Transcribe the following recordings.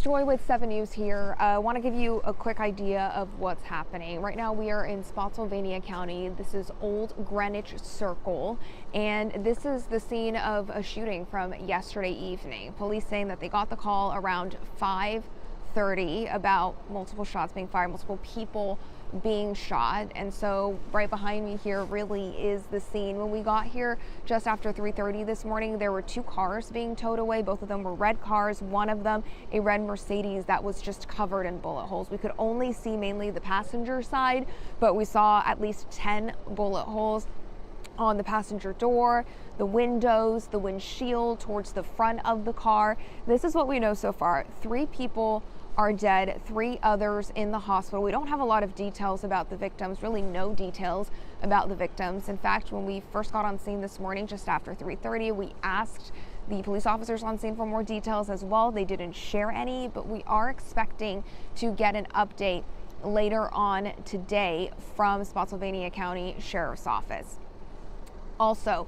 Joy with 7 News here. I want to give you a quick idea of what's happening. Right now we are in Spotsylvania County. This is Old Greenwich Circle, and this is the scene of a shooting from yesterday evening. Police saying that they got the call around 5:30 about multiple shots being fired, multiple people being shot. And so right behind me here really is the scene. When we got here just after 3:30 this morning, there were two cars being towed away. Both of them were red cars, one of them a red Mercedes that was just covered in bullet holes. We could only see mainly the passenger side, but we saw at least 10 bullet holes on the passenger door, the windows, the windshield, towards the front of the car. This is what we know so far. 3 people are dead, 3 others in the hospital. We don't have a lot of details about the victims, really no details about the victims. In fact, when we first got on scene this morning, just after 3:30, we asked the police officers on scene for more details as well. They didn't share any, but we are expecting to get an update later on today from Spotsylvania County Sheriff's Office. Also,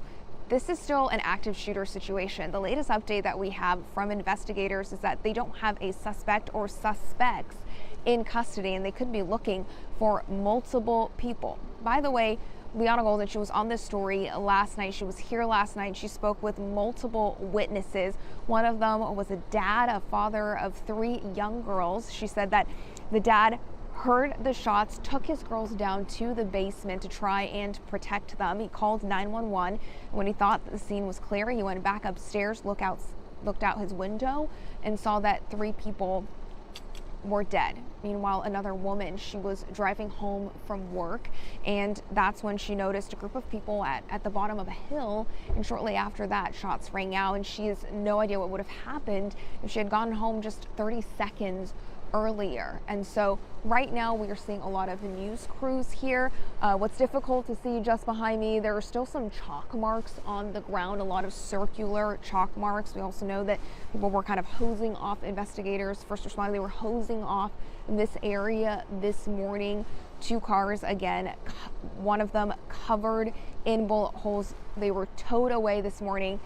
this is still an active shooter situation. The latest update that we have from investigators is that they don't have a suspect or suspects in custody, and they could be looking for multiple people. By the way, Liana Golden, she was on this story last night. She was here last night. She spoke with multiple witnesses. One of them was a dad, a father of 3 young girls. She said that the dad heard the shots, took his girls down to the basement to try and protect them. He called 911. When he thought the scene was clear, he went back upstairs, looked out his window, and saw that 3 people were dead. Meanwhile, another woman, she was driving home from work, and that's when she noticed a group of people at the bottom of a hill, and shortly after that, shots rang out, and she has no idea what would have happened if she had gone home just 30 seconds earlier. And so right now we are seeing a lot of news crews here. What's difficult to see just behind me, there are still some chalk marks on the ground, a lot of circular chalk marks. We also know that people were kind of hosing off investigators, first responders. They were hosing off this area this morning. 2 cars, again, one of them covered in bullet holes. They were towed away this morning.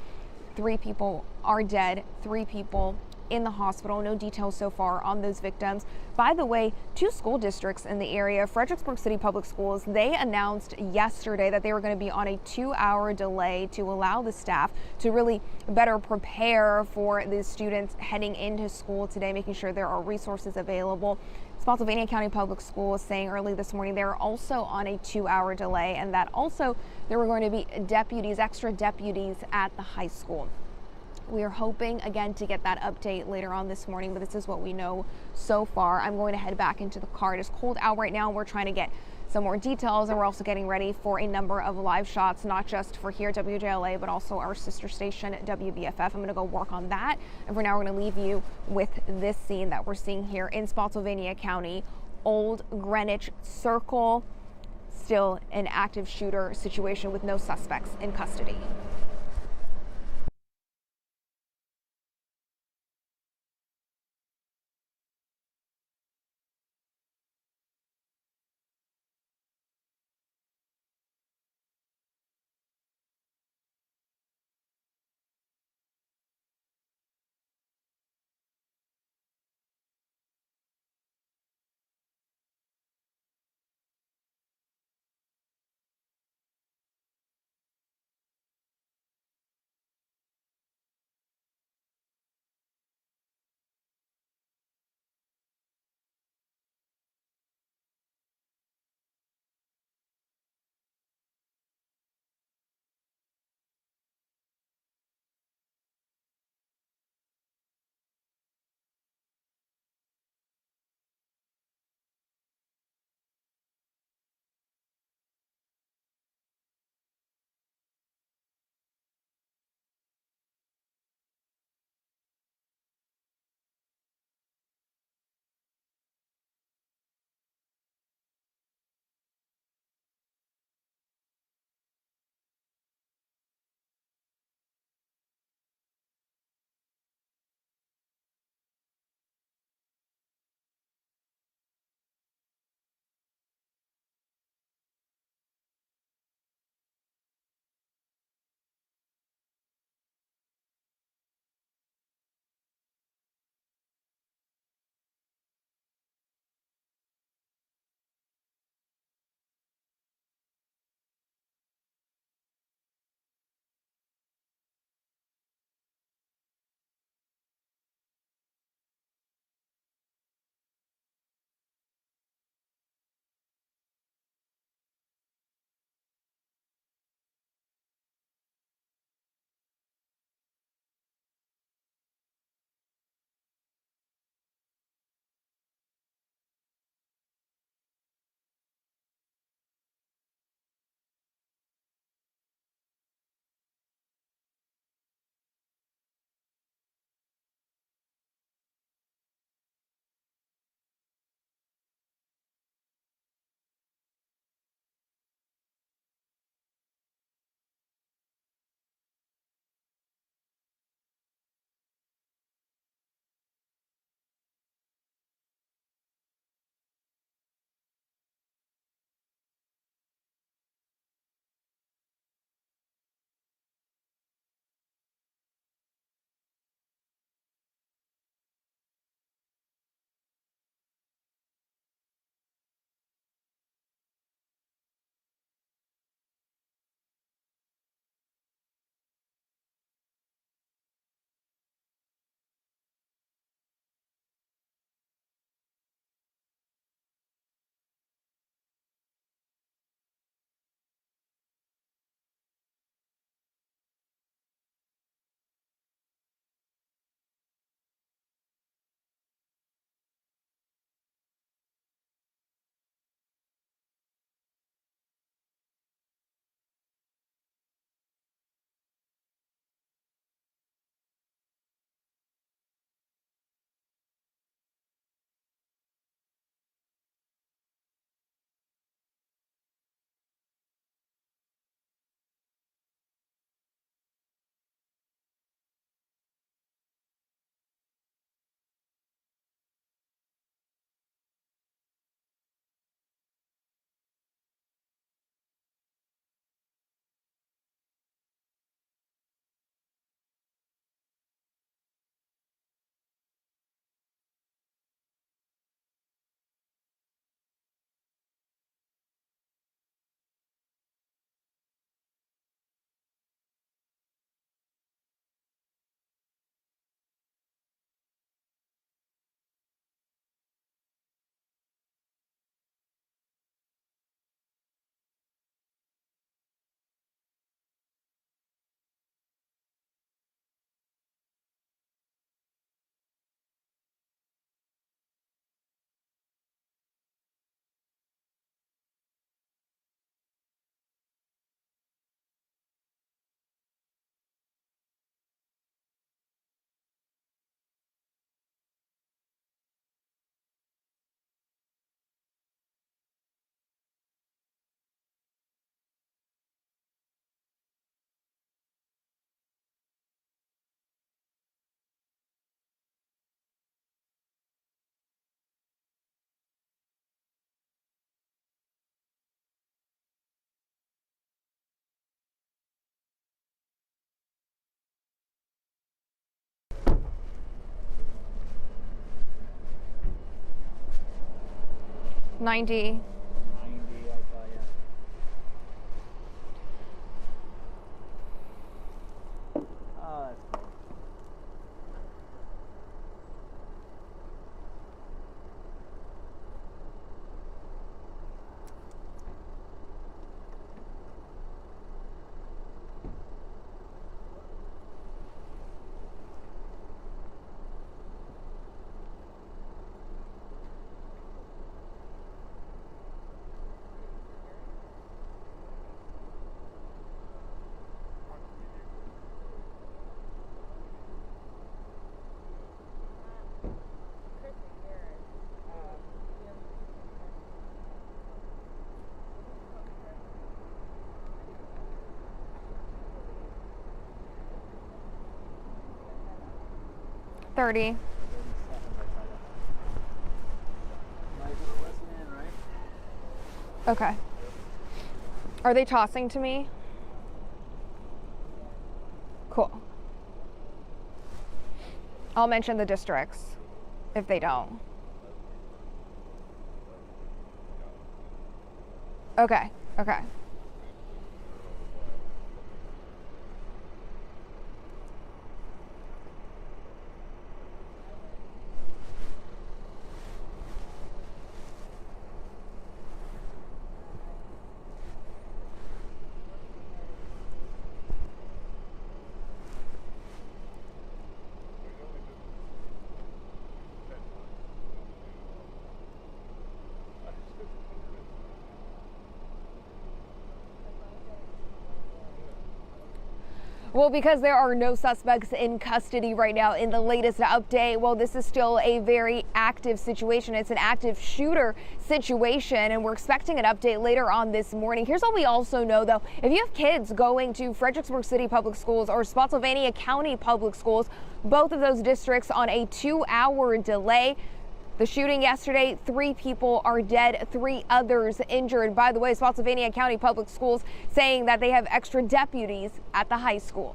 3 people are dead, 3 people in the hospital. No details so far on those victims. By the way, 2 school districts in the area, Fredericksburg City Public Schools, they announced yesterday that they were going to be on a 2-hour delay to allow the staff to really better prepare for the students heading into school today, making sure there are resources available. Spotsylvania County Public Schools saying early this morning they're also on a 2-hour delay, and that also there were going to be deputies, extra deputies at the high school. We are hoping, again, to get that update later on this morning, but this is what we know so far. I'm going to head back into the car. It is cold out right now. We're trying to get some more details, and we're also getting ready for a number of live shots, not just for here at WJLA, but also our sister station, WBFF. I'm going to go work on that. And for now, we're going to leave you with this scene that we're seeing here in Spotsylvania County, Old Greenwich Circle. Still an active shooter situation with no suspects in custody. 90. 90, I tell ya. Oh, that's cool. $30. 30 seconds, I tell ya. Might as well listen in, right? Okay. Are they tossing to me? Cool. I'll mention the districts if they don't. Okay, okay. Well, because there are no suspects in custody right now in the latest update, well, this is still a very active situation. It's an active shooter situation, and we're expecting an update later on this morning. Here's what we also know, though. If you have kids going to Fredericksburg City Public Schools or Spotsylvania County Public Schools, both of those districts on a 2-hour delay. The shooting yesterday, 3 people are dead, 3 others injured. By the way, Spotsylvania County Public Schools saying that they have extra deputies at the high school.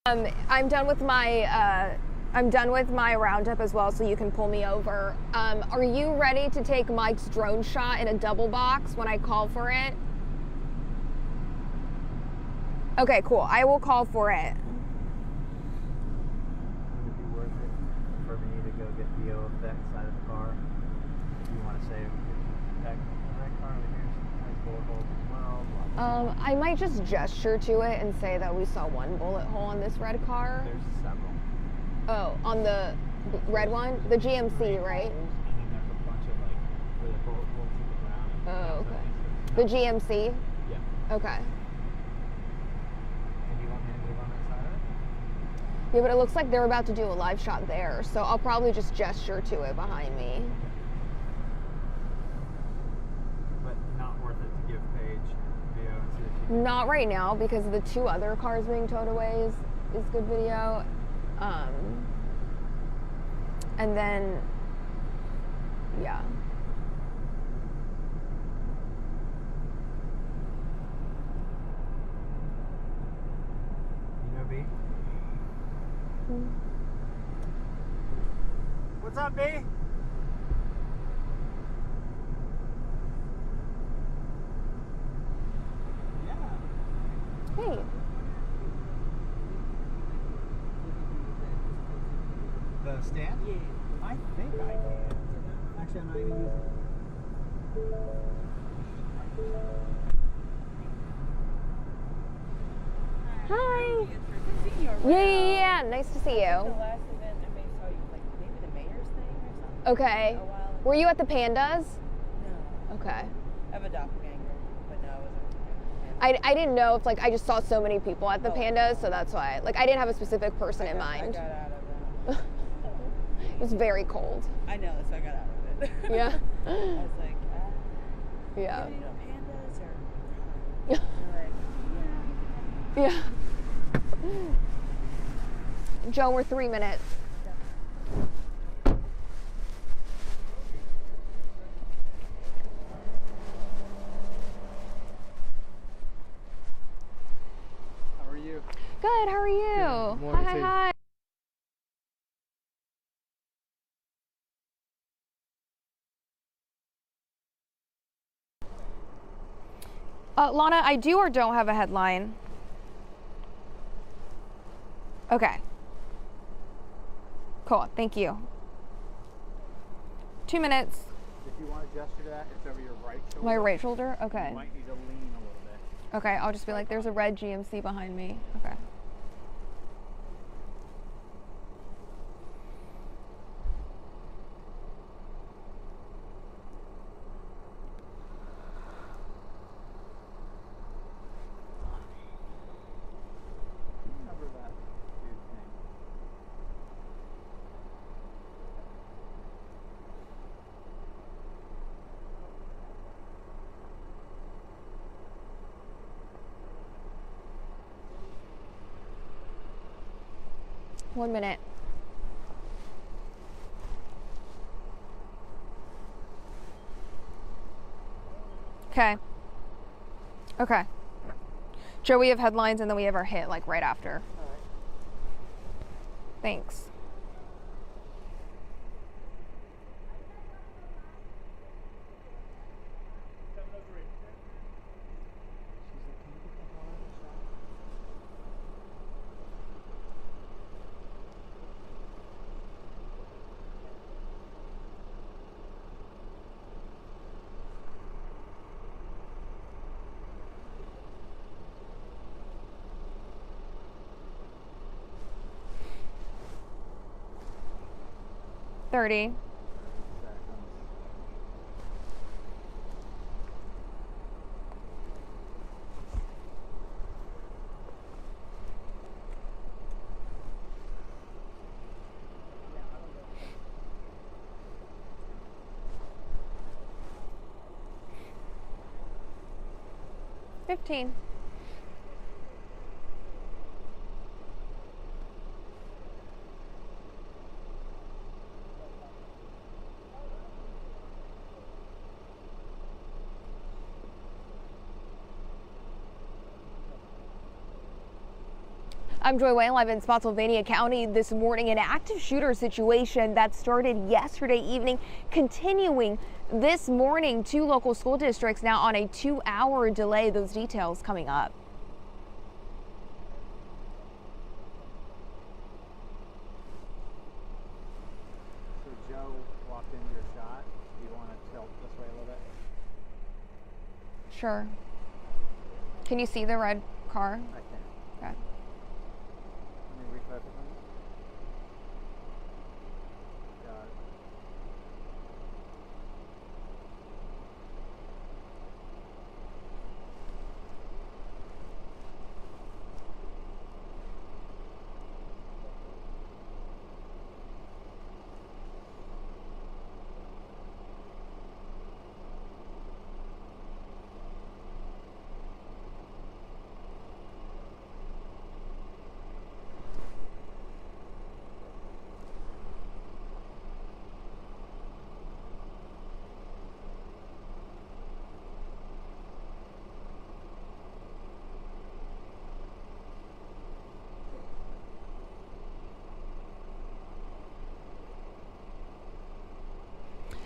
I'm done with my roundup as well, so you can pull me over. Are you ready to take Mike's drone shot in a double box when I call for it? Okay, cool. I will call for it. Would it be worth it for me to go get the effects out of the car? Do you want to say we could check that car over here? Nice bullet holes as well. Blah, blah, blah. I might just gesture to it and say that we saw 1 bullet hole on this red car. There's several. Oh, on the red one? The GMC, right? And then there's a bunch of like where the bullet holes in the ground. Oh, okay. The GMC? Yeah. Okay. And you want me to move on that side of it? Yeah, but it looks like they're about to do a live shot there, so I'll probably just gesture to it behind me. But not worth it to give Paige video and see if she can. Not right now, because the 2 other cars being towed away is good video. And then, yeah. You know B? What's up, B? Yeah. Hey. The stand? Yeah. I think I can. Actually, I'm not even using it. Hi. seen you around. Yeah. Nice to see The you. last event I may saw you, like maybe the mayor's thing or something. Okay. A while ago. Were you at the pandas? No. Okay. I have a doppelganger, but no, I wasn't. I didn't know if like I just saw so many people at the Oh. pandas, so that's why. Like I didn't have a specific person in I mind. got out of that. It was very cold. I know, so I got out of it. Yeah. I was like, Yeah. you know pandas or? They're like, Yeah. Joe, we're 3 minutes. How are you? Good, how are you? Good morning Hi, to you. hi. Lana, I do or don't have a headline? Okay. Cool, thank you. 2 minutes. If you want to gesture that, it's over your right shoulder. My right shoulder? Okay. You might need to lean a little bit. Okay, I'll just be like, there's a red GMC behind me. Okay. Remember that dude thing. One minute. Okay. Okay. Joe, we have headlines and then we have our hit like right after. All right. Thanks. She's like, can you get the hell out of the shot? $30. $15. I'm Joy Wayne, live in Spotsylvania County this morning. An active shooter situation that started yesterday evening, continuing this morning. 2 local school districts now on a 2-hour delay. Those details coming up. So Joe walked into your shot. Do you want to tilt this way a little bit? Sure. Can you see the red car? I can. Okay. Let me refocus on it. Got it.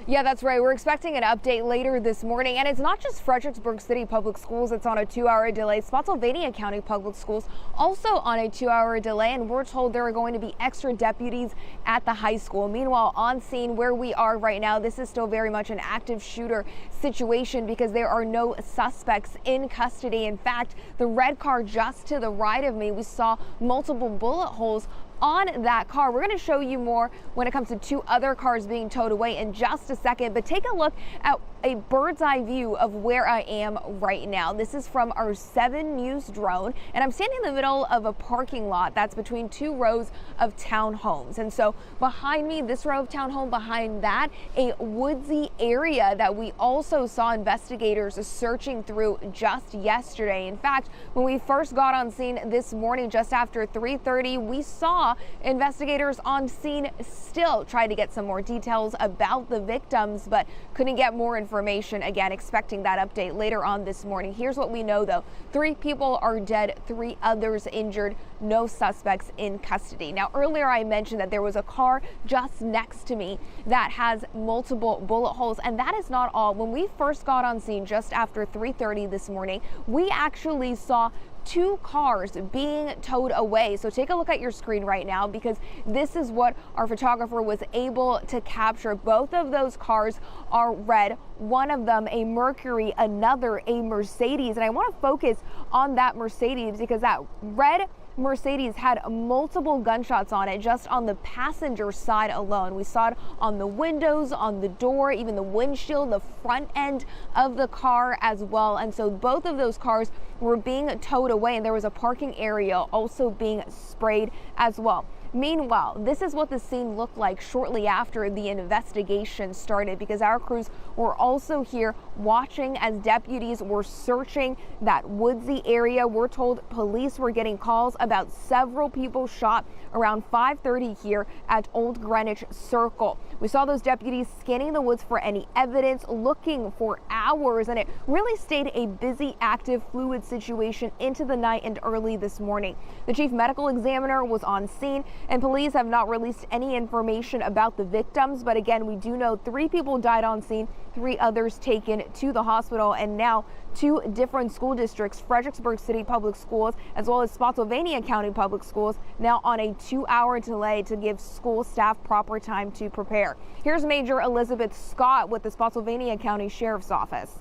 Yeah, that's right. We're expecting an update later this morning. And it's not just Fredericksburg City Public Schools that's on a 2-hour delay. Spotsylvania County Public Schools also on a 2-hour delay. And we're told there are going to be extra deputies at the high school. Meanwhile, on scene where we are right now, this is still very much an active shooter situation because there are no suspects in custody. In fact, the red car just to the right of me, we saw multiple bullet holes on that car. We're going to show you more when it comes to 2 other cars being towed away in just a second, but take a look at a bird's eye view of where I am right now. This is from our 7 News drone, and I'm standing in the middle of a parking lot that's between 2 rows of townhomes. And so behind me, this row of townhome, behind that, a woodsy area that we also saw investigators searching through just yesterday. In fact, when we first got on scene this morning, just after 3:30, we saw investigators on scene still trying to get some more details about the victims, but couldn't get more information. Again, expecting that update later on this morning. Here's what we know though. 3 people are dead, 3 others injured, no suspects in custody. Now, earlier I mentioned that there was a car just next to me that has multiple bullet holes, and that is not all. When we first got on scene just after 3:30 this morning, we actually saw 2 cars being towed away. So take a look at your screen right now because this is what our photographer was able to capture. Both of those cars are red. One of them a Mercury, another a Mercedes. And I want to focus on that Mercedes because that red Mercedes had multiple gunshots on it just on the passenger side alone. We saw it on the windows, on the door, even the windshield, the front end of the car as well. And so both of those cars were being towed away, and there was a parking area also being sprayed as well. Meanwhile, this is what the scene looked like shortly after the investigation started because our crews were also here watching as deputies were searching that woodsy area. We're told police were getting calls about several people shot around 5:30 here at Old Greenwich Circle. We saw those deputies scanning the woods for any evidence, looking for hours, and it really stayed a busy, active, fluid situation into the night and early this morning. The chief medical examiner was on scene, and police have not released any information about the victims. But again, we do know 3 people died on scene, 3 others taken to the hospital, and now 2 different school districts, Fredericksburg City Public Schools as well as Spotsylvania County Public Schools, now on a 2-hour delay to give school staff proper time to prepare. Here's Major Elizabeth Scott with the Spotsylvania County Sheriff's Office.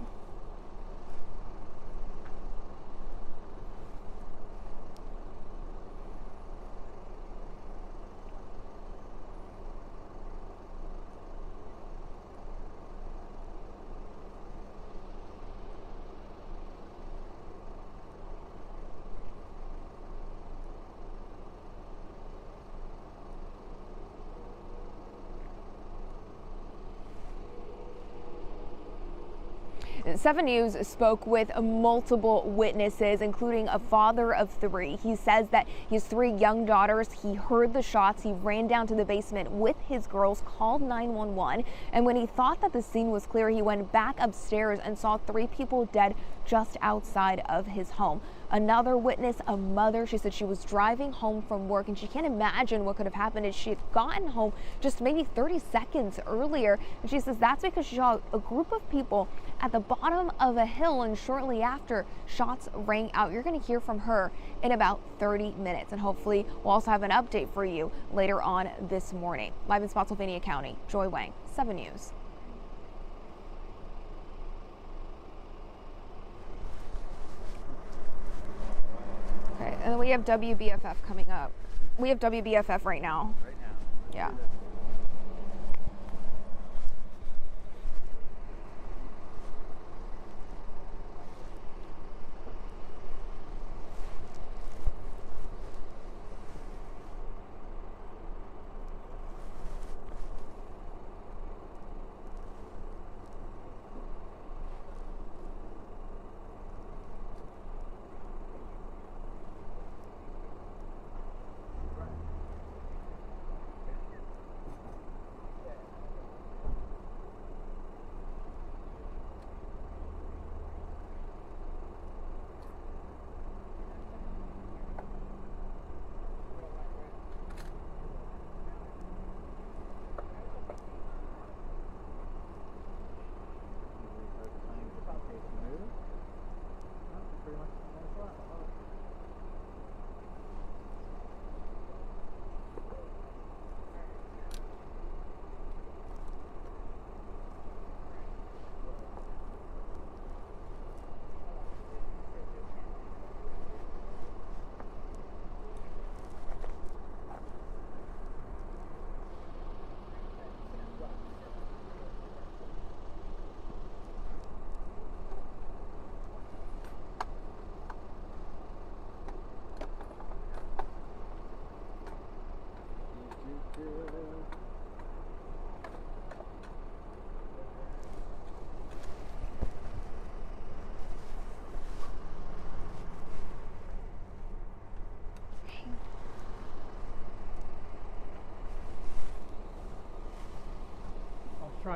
Seven News spoke with multiple witnesses, including a father of 3. He says that his 3 young daughters, he heard the shots. He ran down to the basement with his girls, called 911. And when he thought that the scene was clear, he went back upstairs and saw 3 people dead just outside of his home. Another witness, a mother, she said she was driving home from work and she can't imagine what could have happened if she had gotten home just maybe 30 seconds earlier. And she says that's because she saw a group of people at the bottom of a hill, and shortly after, shots rang out. You're going to hear from her in about 30 minutes, and hopefully we'll also have an update for you later on this morning. Live in Spotsylvania County, Joy Wang, 7 News. Okay, and then we have WBFF coming up. We have WBFF right now. Right now. Yeah.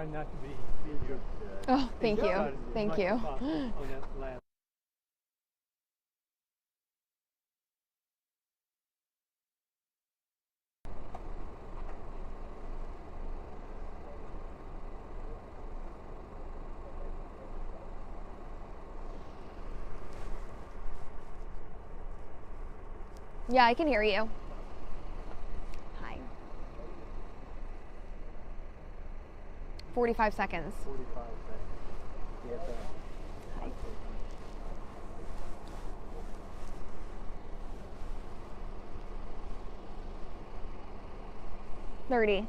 trying not to be injured. Oh, thank you. As Thank much as you. possible on that last. Yeah, I can hear you. Hi. 45 seconds. 45 seconds. Yes, Hi. 30.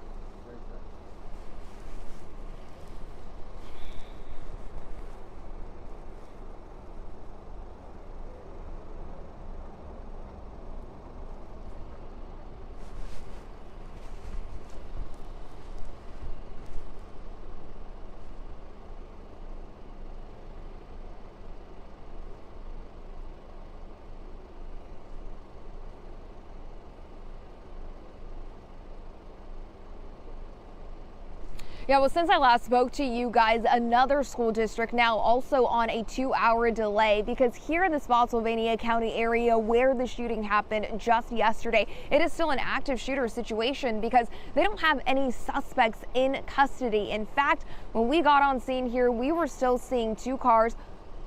Yeah, well, since I last spoke to you guys, another school district now also on a 2-hour delay, because here in the Spotsylvania County area where the shooting happened just yesterday, it is still an active shooter situation because they don't have any suspects in custody. In fact, when we got on scene here, we were still seeing 2 cars,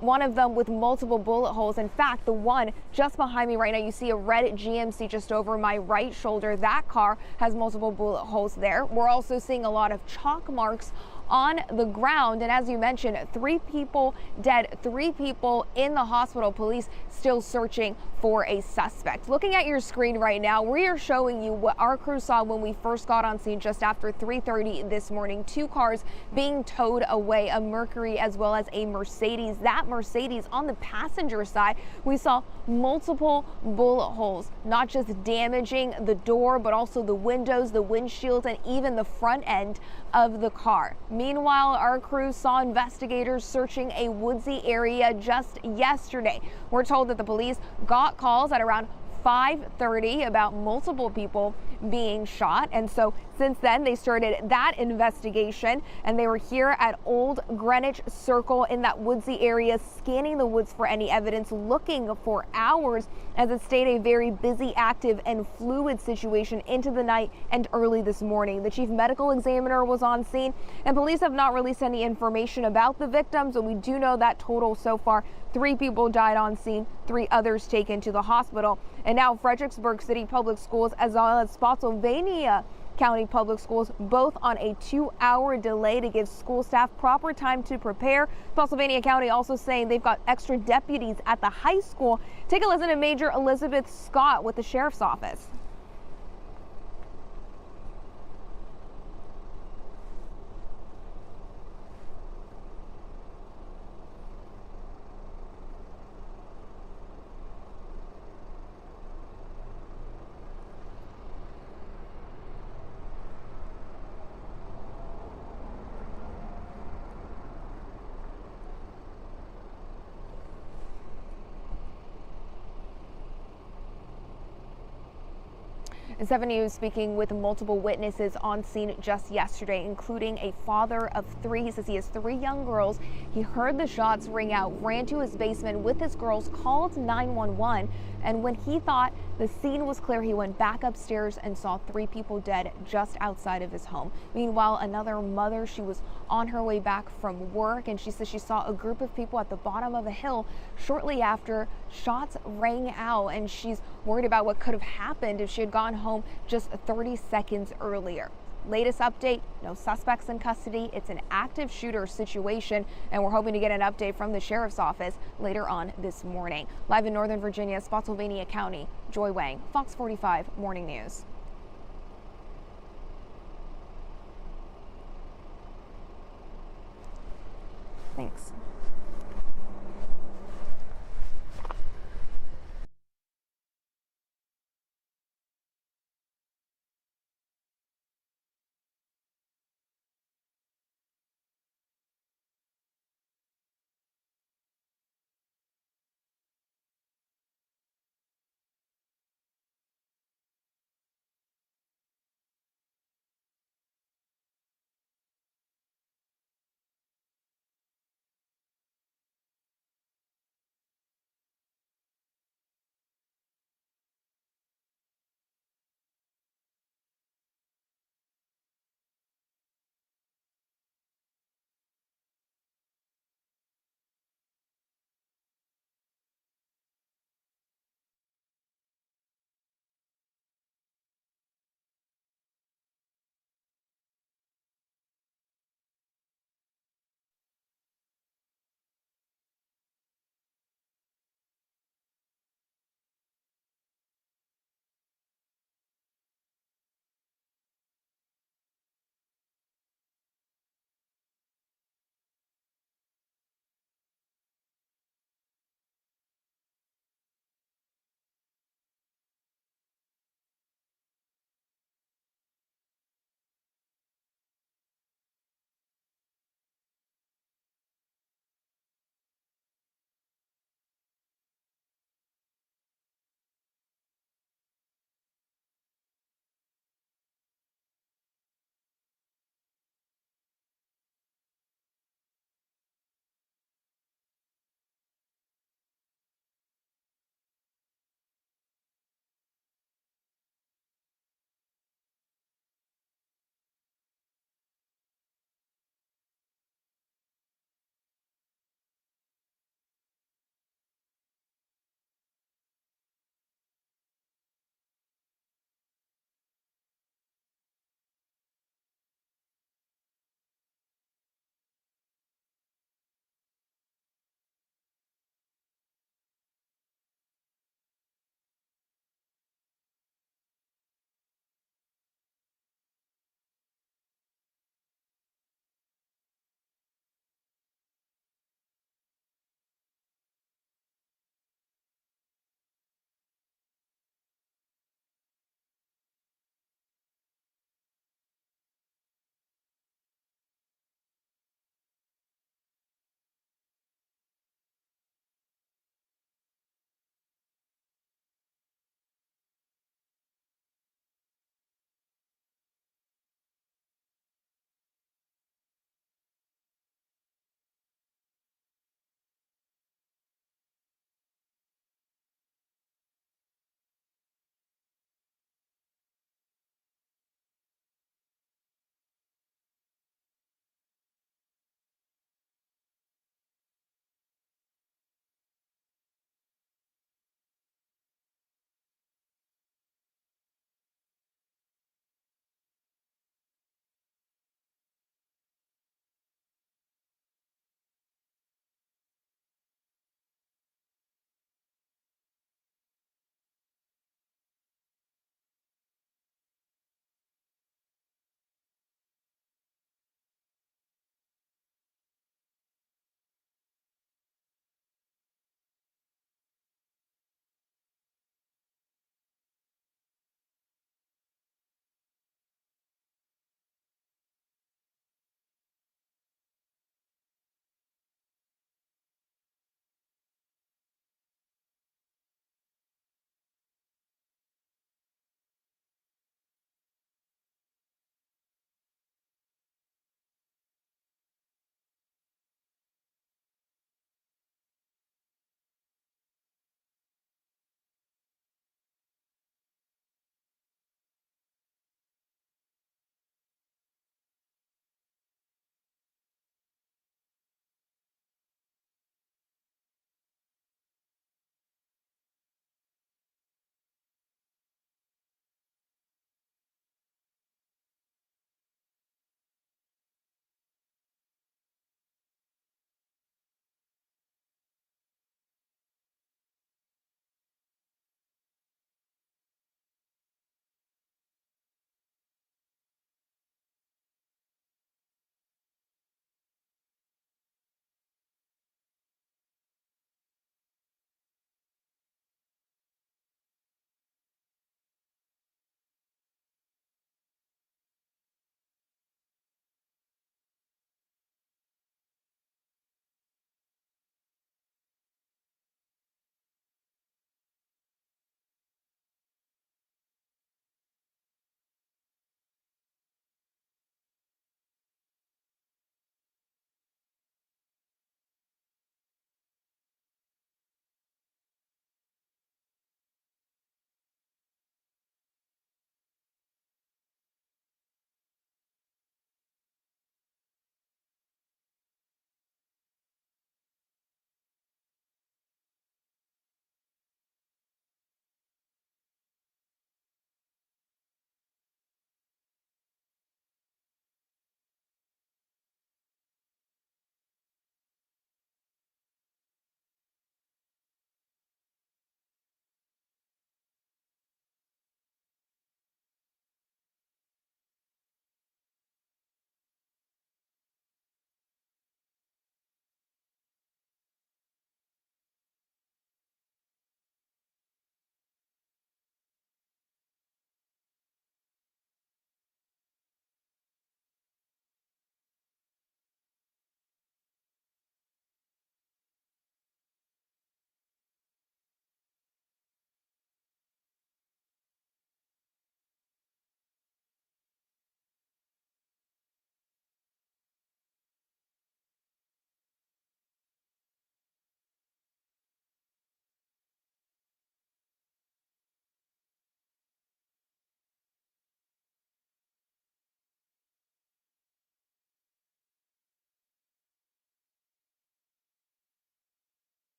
one of them with multiple bullet holes. In fact, the one just behind me right now, you see a red GMC just over my right shoulder. That car has multiple bullet holes there. We're also seeing a lot of chalk marks on the ground. And as you mentioned, 3 people dead, 3 people in the hospital. Police still searching for a suspect. Looking at your screen right now, we are showing you what our crew saw when we first got on scene just after 3:30 this morning. 2 cars being towed away, a Mercury as well as a Mercedes. That Mercedes on the passenger side, we saw multiple bullet holes, not just damaging the door, but also the windows, the windshield, and even the front end of the car. Meanwhile, our crew saw investigators searching a woodsy area just yesterday. We're told that the police got calls at around 5:30 about multiple people being shot, and so since then they started that investigation, and they were here at Old Greenwich Circle in that woodsy area, scanning the woods for any evidence, looking for hours, as it stayed a very busy, active, and fluid situation into the night and early this morning. The chief medical examiner was on scene, and police have not released any information about the victims, but we do know that total so far, 3 people died on scene, 3 others taken to the hospital. And now Fredericksburg City Public Schools as well as Spotsylvania County Public Schools both on a 2-hour delay to give school staff proper time to prepare. Spotsylvania County also saying they've got extra deputies at the high school. Take a listen to Major Elizabeth Scott with the sheriff's office. And 7 News speaking with multiple witnesses on scene just yesterday, including a father of 3. He says he has 3 young girls. He heard the shots ring out, ran to his basement with his girls, called 911, and when he thought the scene was clear, he went back upstairs and saw 3 people dead just outside of his home. Meanwhile, another mother, she was on her way back from work, and she says she saw a group of people at the bottom of a hill shortly after shots rang out, and she's worried about what could have happened if she had gone home just 30 seconds earlier. Latest update, no suspects in custody. It's an active shooter situation, and we're hoping to get an update from the sheriff's office later on this morning. Live in Northern Virginia, Spotsylvania County, Joy Wang, Fox 45 Morning News. Thanks.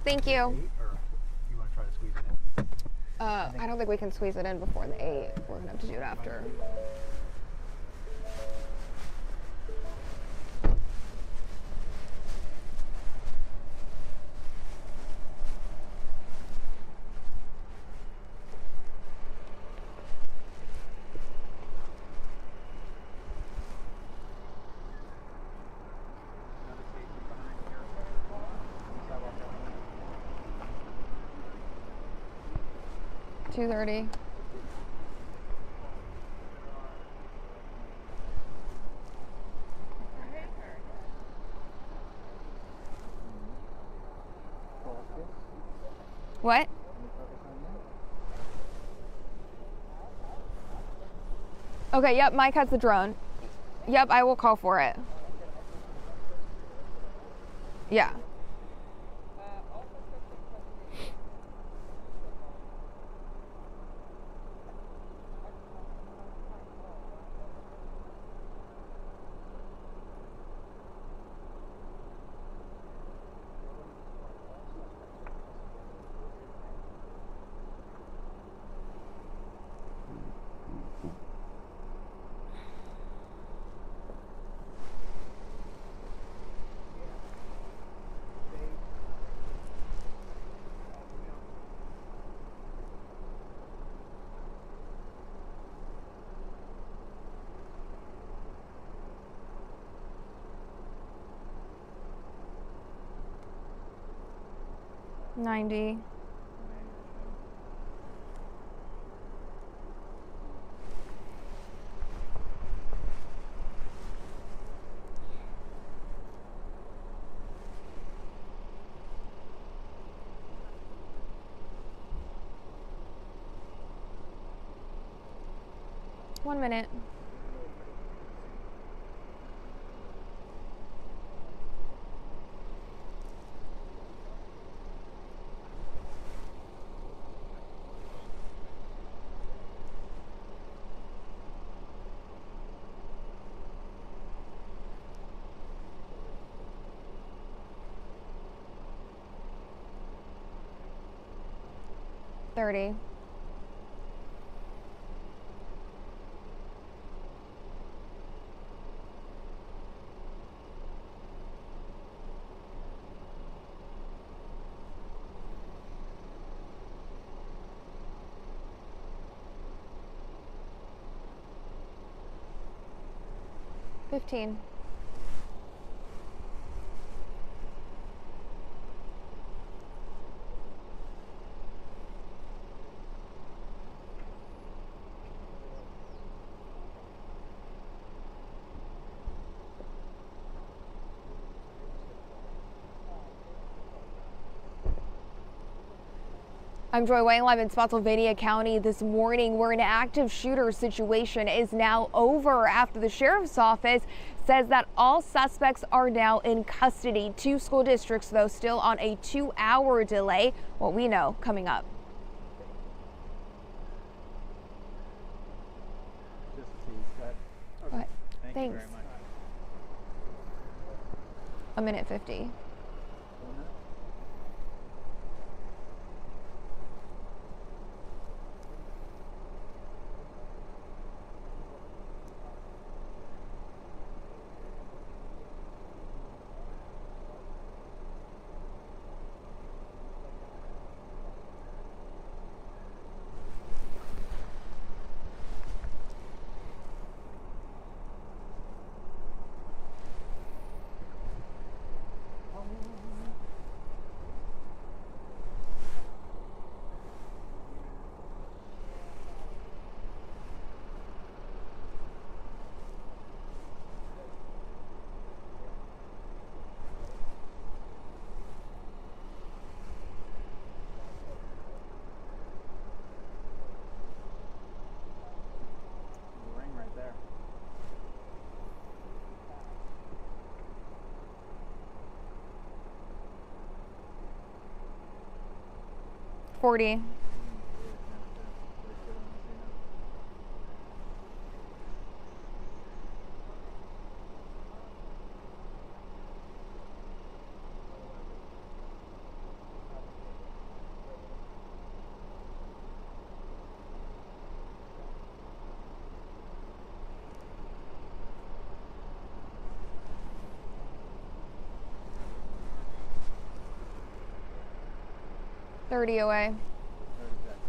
Thank you. 8, or you want to try to squeeze it in? I don't think we can squeeze it in before the 8. We're gonna have to do it after. Another safety behind here. Sidewalk up. 2:30. What? Okay, yep, Mike has the drone. Yep, I will call for it. Yeah. $90. One minute. $30. $15. I'm Joy Wayne, live in Spotsylvania County this morning, where an active shooter situation is now over after the sheriff's office says that all suspects are now in custody. 2 school districts, though, still on a 2-hour delay. What we know coming up. Just a piece. What? Thank Thanks. you very much. A minute 50. Ring right there. $40. 30 away. 30 seconds.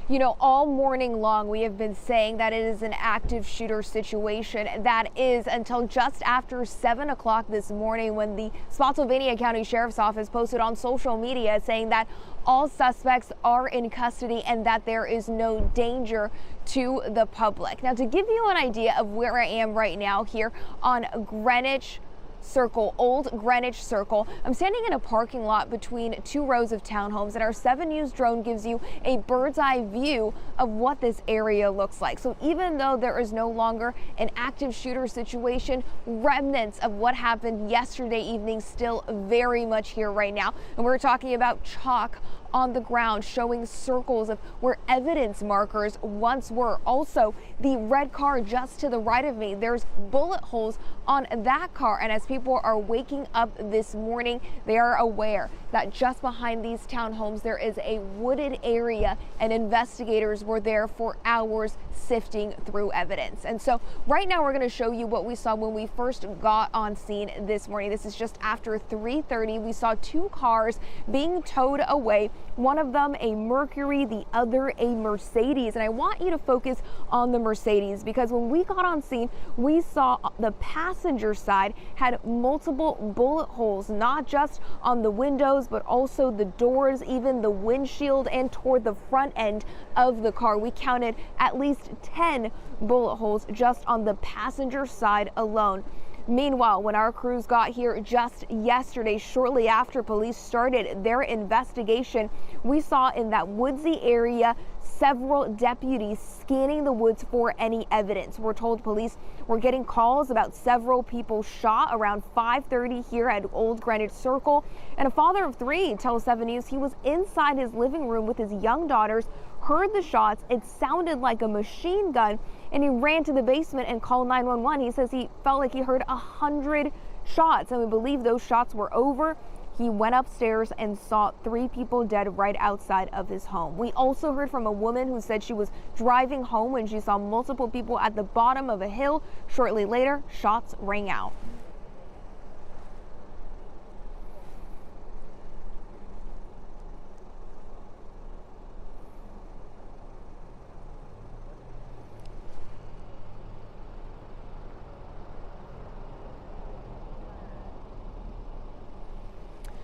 You know, all morning long, we have been saying that it is an active shooter situation. That is until just after 7 o'clock this morning, when the Spotsylvania County Sheriff's Office posted on social media saying that all suspects are in custody and that there is no danger to the public. Now, to give you an idea of where I am right now here on Greenwich Circle, Old Greenwich Circle. I'm standing in a parking lot between two rows of townhomes, and our 7 News drone gives you a bird's eye view of what this area looks like. So even though there is no longer an active shooter situation, remnants of what happened yesterday evening still very much here right now. And we're talking about chalk on the ground showing circles of where evidence markers once were. Also, the red car just to the right of me, there's bullet holes on that car. And as people are waking up this morning, they are aware that just behind these townhomes there is a wooded area, and investigators were there for hours sifting through evidence. And so right now we're going to show you what we saw when we first got on scene this morning. This is just after 3:30. We saw 2 cars being towed away. One of them a Mercury, the other a Mercedes. And I want you to focus on the Mercedes, because when we got on scene, we saw the passenger side had multiple bullet holes, not just on the windows, but also the doors, even the windshield, and toward the front end of the car. We counted at least 10 bullet holes just on the passenger side alone. Meanwhile, when our crews got here just yesterday, shortly after police started their investigation, we saw in that woodsy area several deputies scanning the woods for any evidence. We're told police were getting calls about several people shot around 5:30 here at Old Greenwich Circle. And a father of 3 tells 7 News he was inside his living room with his young daughters, heard the shots. It sounded like a machine gun, and he ran to the basement and called 911. He says he felt like he heard 100 shots, and we believe those shots were over. He went upstairs and saw 3 people dead right outside of his home. We also heard from a woman who said she was driving home when she saw multiple people at the bottom of a hill. Shortly later, shots rang out.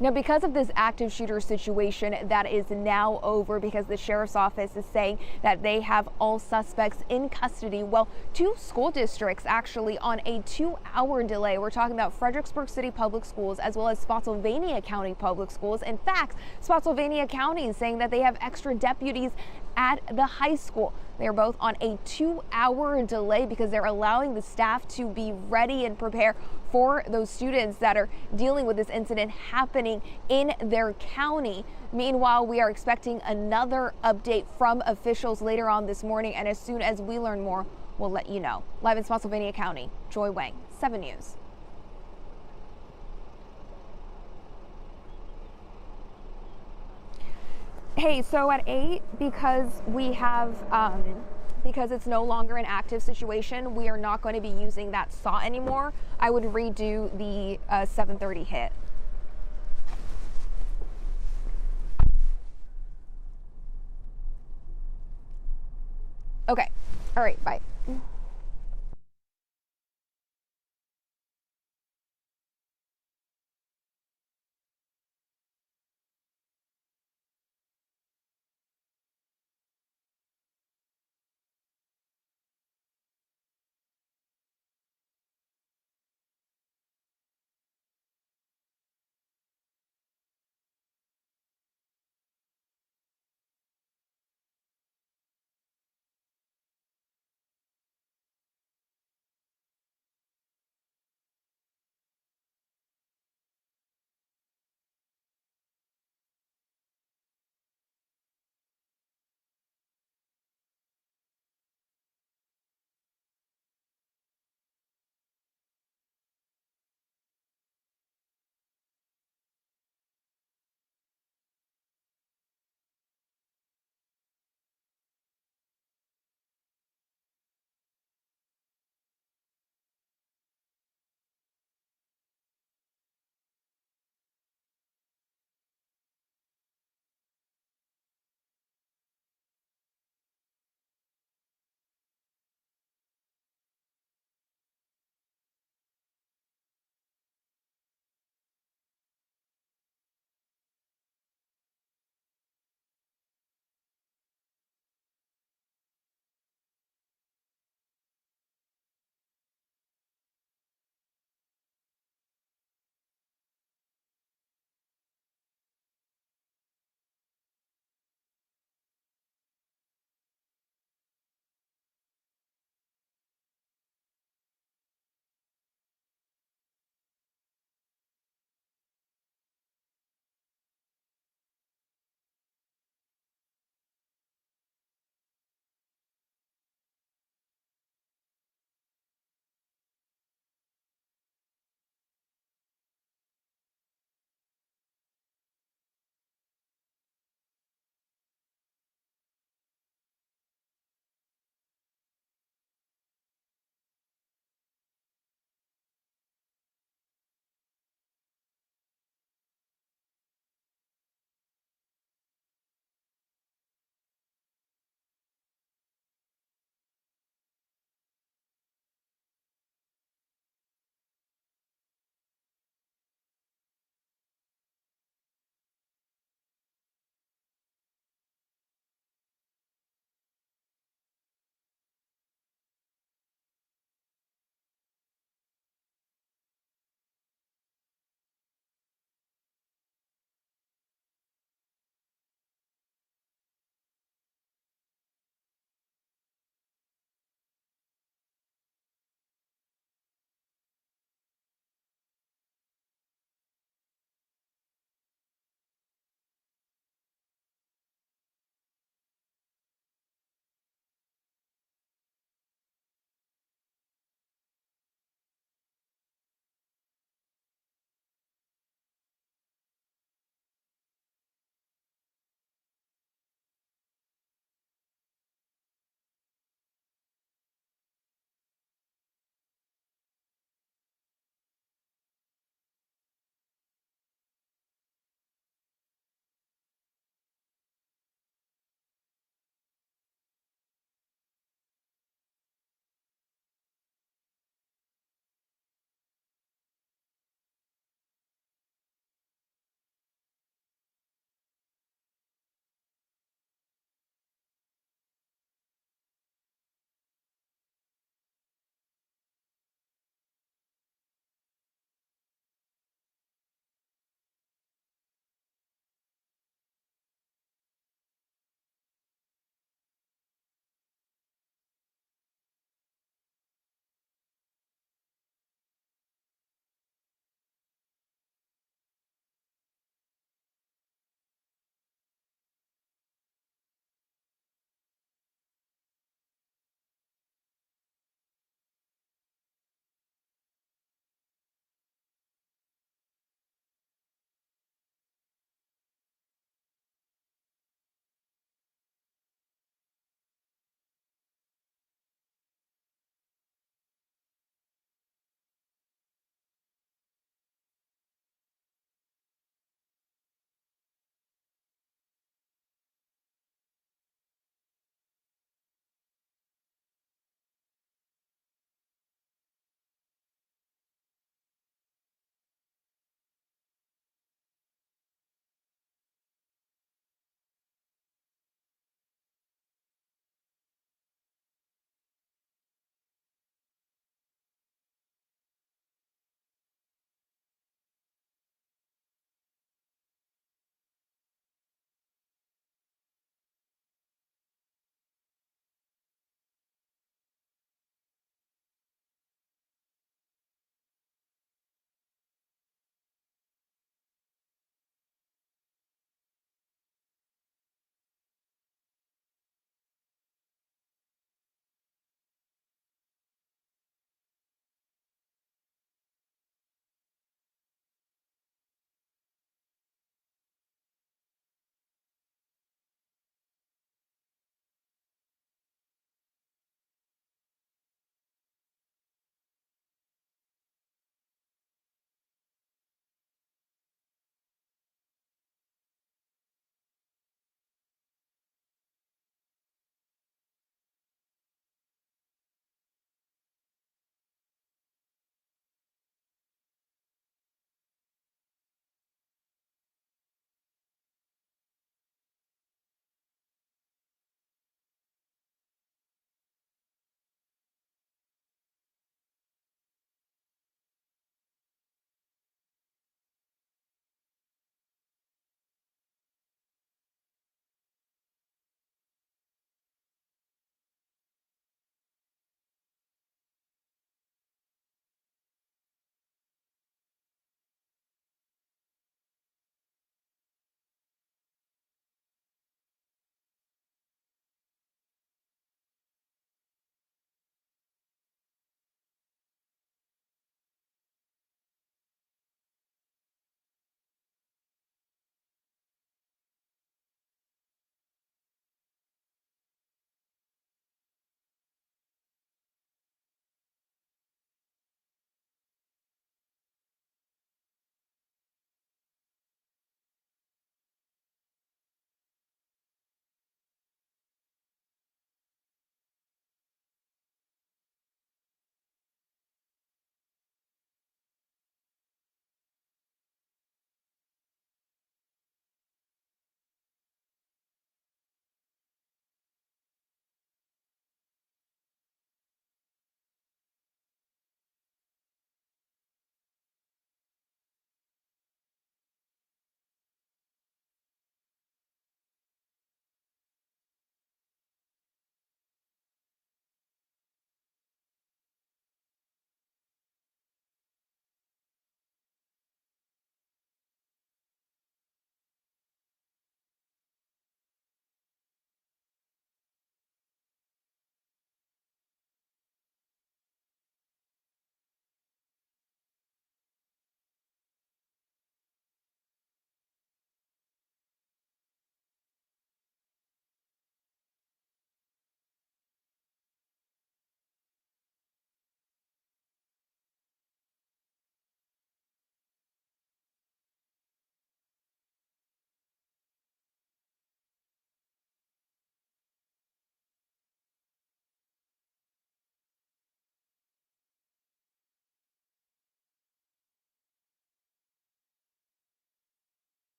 Now, because of this active shooter situation that is now over, because the sheriff's office is saying that they have all suspects in custody, well, 2 school districts actually on a 2-hour delay. We're talking about Fredericksburg City Public Schools as well as Spotsylvania County Public Schools. In fact, Spotsylvania County is saying that they have extra deputies at the high school. They're both on a 2-hour delay because they're allowing the staff to be ready and prepare for those students that are dealing with this incident happening in their county. Meanwhile, we are expecting another update from officials later on this morning, and as soon as we learn more, we'll let you know. Live in Spotsylvania County, Joy Wang, 7 News. Hey, so at 8, because we have, because it's no longer an active situation, we are not going to be using that saw anymore. I would redo the 7:30 hit. Okay. All right. Bye.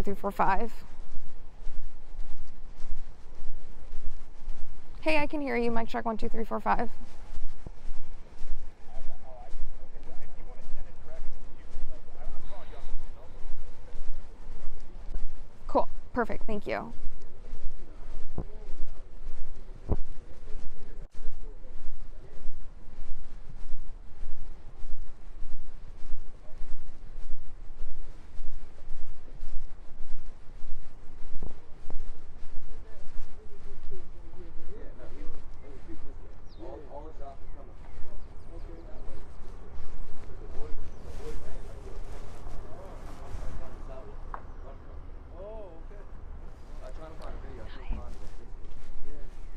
345. Hey, I can hear you. Mic check 1 2 3 4 5. Cool. Perfect. Thank you.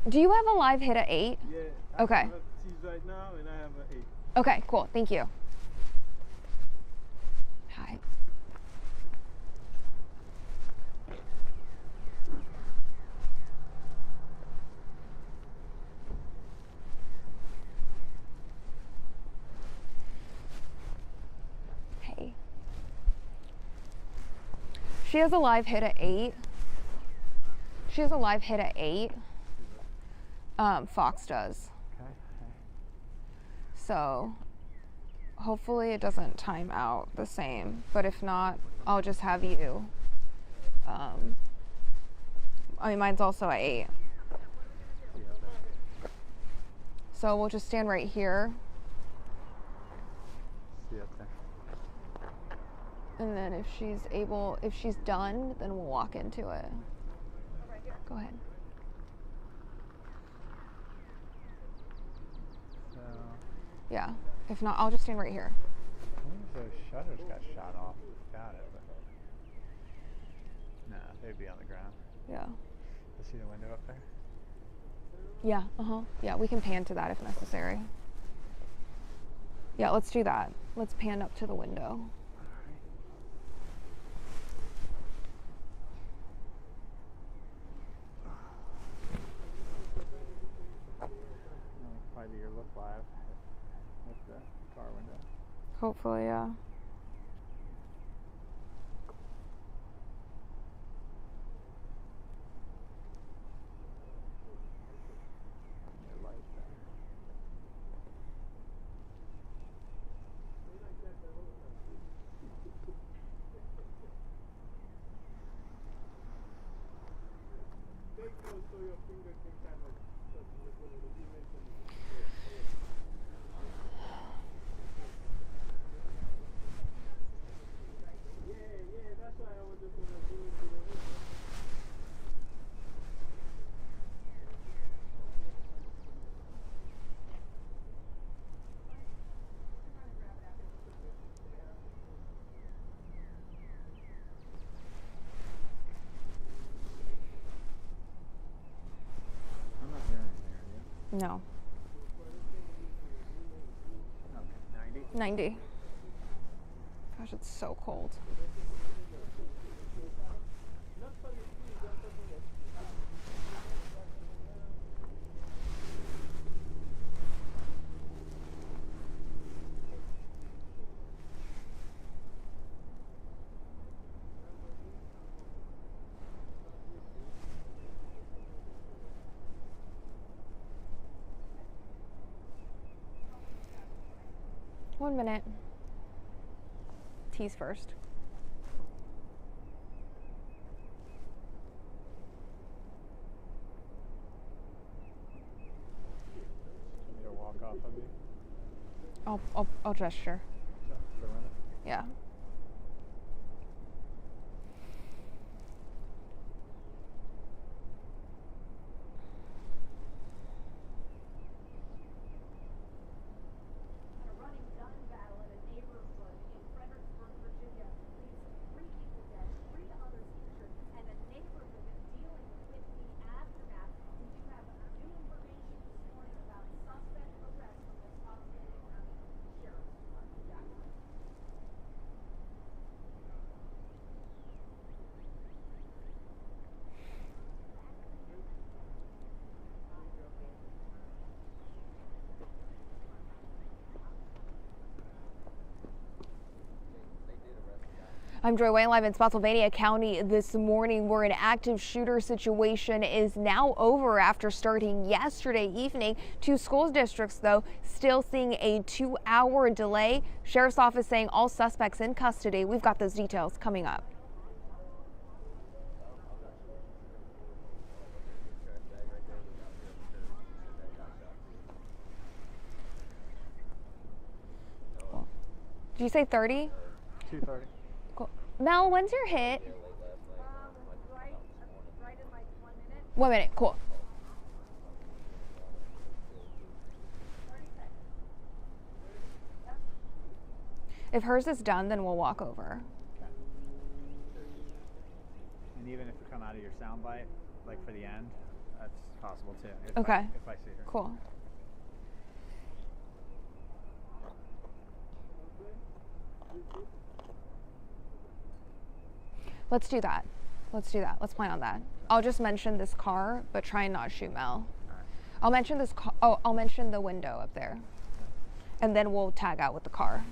Do you have a live hit at 8? Yeah. Okay. I have T's right now, and I have an 8. Okay, cool. Thank you. Hi. Hey. She has a live hit at 8. She has a live hit at 8. Fox does. Okay. So hopefully it doesn't time out the same. But if not, I'll just have you. I mean, mine's also at 8. So we'll just stand right here. See up there. And then if she's done, then we'll walk into it. Go ahead. So, Yeah. If not, I'll just stand right here. I wonder if those shutters got shot off. Got it, but no, they'd be on the ground. Yeah. You see the window up there? Yeah. Yeah, we can pan to that if necessary. Yeah, let's do that. Let's pan up to the window. Probably your look live with the car window. Hopefully, yeah. Your light there. I'm not hearing anything, are you? No. Okay, 90? 90. Gosh, it's so cold. One minute. T's first. Want me to walk off of you? I'll gesture. To run it? Yeah. I'm Joy Wayne, live in Spotsylvania County this morning, where an active shooter situation is now over after starting yesterday evening. Two school districts, though, still seeing a 2-hour delay. Sheriff's office saying all suspects in custody. We've got those details coming up. Did you say 30? 2:30. Cool. Mel, when's your hit? Right in like 1 minute. 1 minute, cool. If hers is done, then we'll walk over. And even if you come out of your sound bite, like for the end, that's possible too. If Okay. if I see her. Cool. Let's do that. Let's do that. Let's plan on that. I'll just mention this car, but try and not shoot Mel. All right. I'll mention this car. Oh, I'll mention the window up there. And then we'll tag out with the car.